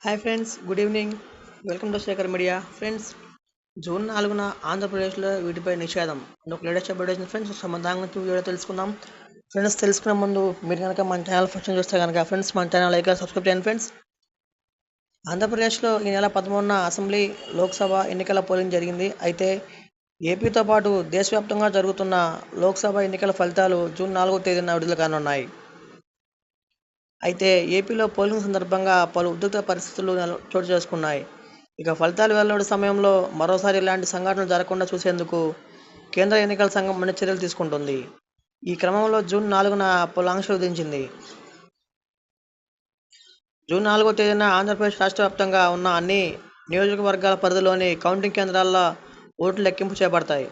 Hi friends, good evening. Welcome to Shekhar media. Friends, June 4న ఆంధ్రప్రదేశ్లో వీటిపై నిషేధం ఒక లేటెస్ట్ అప్డేట్ వచ్చింది ఫ్రెండ్స్. సో మన దాని గురించి వీడియో తెలుసుకుందాం. ఫ్రెండ్స్, తెలుసుకునే ముందు మీరు కనుక మన ఛానల్ ఫస్ట్ చూస్తే కనుక ఫ్రెండ్స్ మన ఛానల్ లైక్ సబ్స్క్రైబ్ చేయండి. ఫ్రెండ్స్, ఆంధ్రప్రదేశ్లో ఈ నెల 13న అసెంబ్లీ లోక్సభ ఎన్నికల పోలింగ్ జరిగింది. అయితే ఏపీతో పాటు దేశవ్యాప్తంగా జరుగుతున్న లోక్సభ ఎన్నికల ఫలితాలు జూన్ 4వ తేదీన విడుదల కానున్నాయి. అయితే ఏపీలో పోలింగ్ సందర్భంగా పలు ఉద్రిక్త పరిస్థితులు చోటు చేసుకున్నాయి. ఇక ఫలితాలు వెల్లడి సమయంలో మరోసారి ఇలాంటి సంఘటనలు జరగకుండా చూసేందుకు కేంద్ర ఎన్నికల సంఘం అన్ని చర్యలు తీసుకుంటుంది. ఈ క్రమంలో జూన్ 4న పలు ఆంక్షలు విధించింది. జూన్ 4వ తేదీన ఆంధ్రప్రదేశ్ రాష్ట్ర వ్యాప్తంగా ఉన్న అన్ని నియోజకవర్గాల పరిధిలోని కౌంటింగ్ కేంద్రాల్లో ఓట్లు లెక్కింపు చేపడతాయి.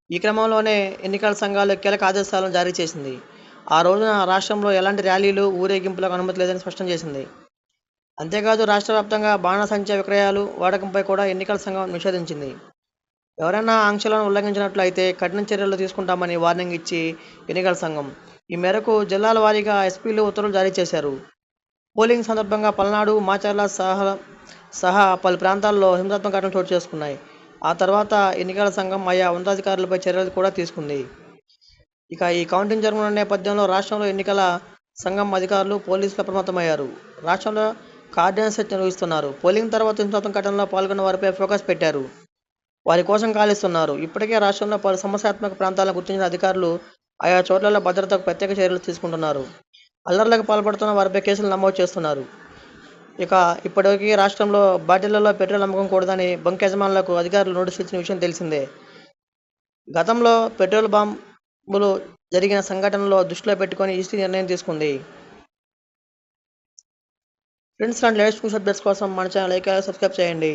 ఈ క్రమంలోనే ఎన్నికల సంఘాలు కీలక ఆదేశాలను జారీ చేసింది. ఆ రోజున రాష్ట్రంలో ఎలాంటి ర్యాలీలు, ఊరేగింపులకు అనుమతి లేదని స్పష్టం చేసింది. అంతేకాదు రాష్ట్ర వ్యాప్తంగా బాణసంచా విక్రయాలు, వాడకంపై కూడా ఎన్నికల సంఘం నిషేధించింది. ఎవరైనా ఆంక్షలను ఉల్లంఘించినట్లయితే కఠిన చర్యలు తీసుకుంటామని వార్నింగ్ ఇచ్చి ఎన్నికల సంఘం ఈ మేరకు జిల్లాల వారీగా ఎస్పీలు ఉత్తర్వులు జారీ చేశారు. పోలింగ్ సందర్భంగా పల్నాడు, మాచర్ల సహా పలు ప్రాంతాల్లో హింసాత్మక ఘటనలు చోటు చేసుకున్నాయి. ఆ తర్వాత ఎన్నికల సంఘం ఆయా ఉన్నతాధికారులపై చర్యలు కూడా తీసుకుంది. ఇక ఈ కౌంటింగ్ జరుగుతున్న నేపథ్యంలో రాష్ట్రంలో ఎన్నికల సంఘం అధికారులు, పోలీసులు అప్రమత్తమయ్యారు. రాష్ట్రంలో కార్డినెన్స్ సెర్చ్ నిర్వహిస్తున్నారు. పోలింగ్ తర్వాత హింసాత్మక ఘటనలో పాల్గొన్న వారిపై ఫోకస్ పెట్టారు. వారి కోసం గాలిస్తున్నారు. ఇప్పటికే రాష్ట్రంలో పలు సమస్యాత్మక ప్రాంతాలను గుర్తించిన అధికారులు ఆయా చోట్లలో భద్రతకు ప్రత్యేక చర్యలు తీసుకుంటున్నారు. అల్లర్లకు పాల్పడుతున్న వారిపై కేసులు నమోదు చేస్తున్నారు. ఇక ఇప్పటివరకు రాష్ట్రంలో బాటిళ్లలో పెట్రోల్ అమ్మకం కూడదని బంక్ యజమానులకు అధికారులు నోటీసులు ఇచ్చిన విషయం తెలిసిందే. గతంలో పెట్రోల్ బాంబులు జరిగిన సంఘటనలో దృష్టిలో పెట్టుకొని ఈసీ నిర్ణయం తీసుకుంది. ఫ్రెండ్స్, లాంటి లేటెస్ట్ న్యూస్ అప్డేట్స్ కోసం మన ఛానల్ లైక్ సబ్స్క్రైబ్ చేయండి.